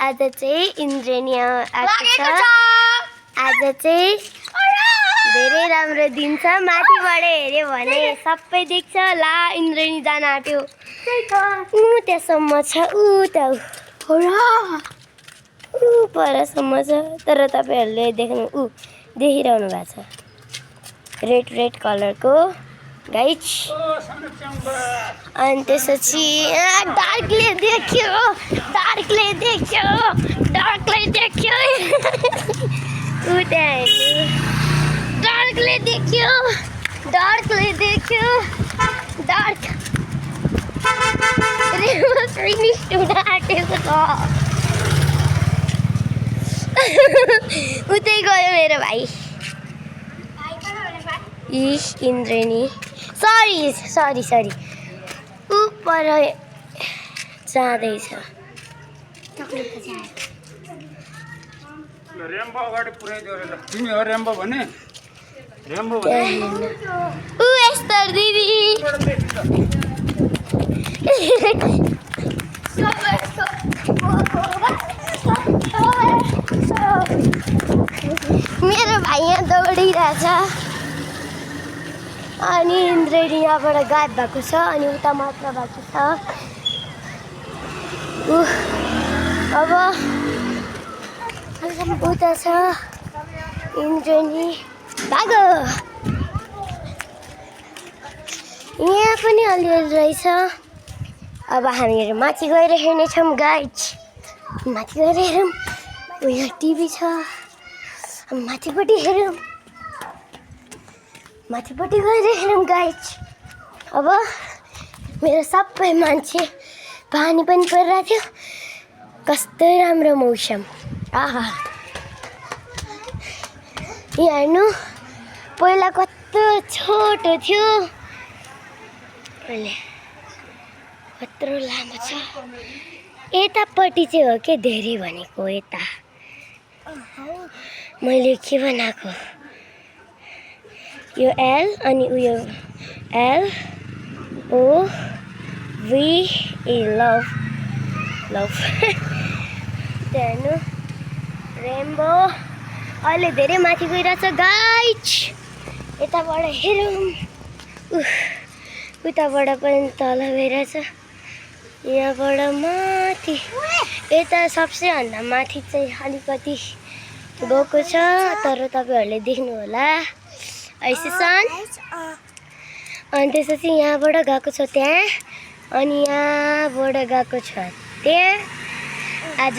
आज चाहिँ इन्द्रेणी आएको छ। आज चाहिँ धेरै राम्रो दिन छ। माथिबाट हेऱ्यो भने सबै देख्छ। ला इन्द्रेणी जान आँट्यो। त्यहाँसम्म छ। उता परसम्म छ। तर तपाईँहरूले देखिरहनु भएको छ रेड कलरको गाइज। अनि त्यसपछि डार्कले देख्यो उता हेर्नु। डार्कले देख्यो फिनिस हुन आँटेको छ। उतै गयो मेरो भाइ। इस इन्द्रेणी सरी पर जाँदैछ। रेम्बो अगाडि पुऱ्याइदियो रे। तिमी हो रेम्बो भने? रेम्बो एस्तर दिदी मेरो भाइ यहाँ दौडिरहेछ। अनि इन्द्रेणी यहाँबाट गायब भएको छ। अनि उता मात्र बाँकी छ। अब उता छ इन्द्रेणी भागो। यहाँ पनि अलिअलि रहेछ। अब हामीहरू माथि गएर हेर्नेछौँ गाइज। माथि गएर हेरौँ। यहाँ टिभी छ। माथिपट्टि गएर हेरौँ गाइज। अब मेरो सबै मान्छे पानी पनि परिरहेको थियो। कस्तो राम्रो मौसम। आहा यहाँ हेर्नु। पहिला कस्तो छोटो थियो। अहिले कत्रो लामो छ। यतापट्टि चाहिँ हो के धेरै भनेको। यता मैले के बनाएको यो एल अनि उयो LOVE लभ हेर्नु। रेम्बो अहिले धेरै माथि गइरहेछ गाइज। यताबाट हेरौँ। उताबाट पनि तल गइरहेछ। यहाँबाट माथि यता सबसे भन्दा माथि चाहिँ अलिकति गएको छ। तर तपाईँहरूले देख्नु होला ऐसेसन। अनि त्यसपछि यहाँबाट गएको छ त्यहाँ। अनि यहाँबाट गएको छ त्यहाँ। आज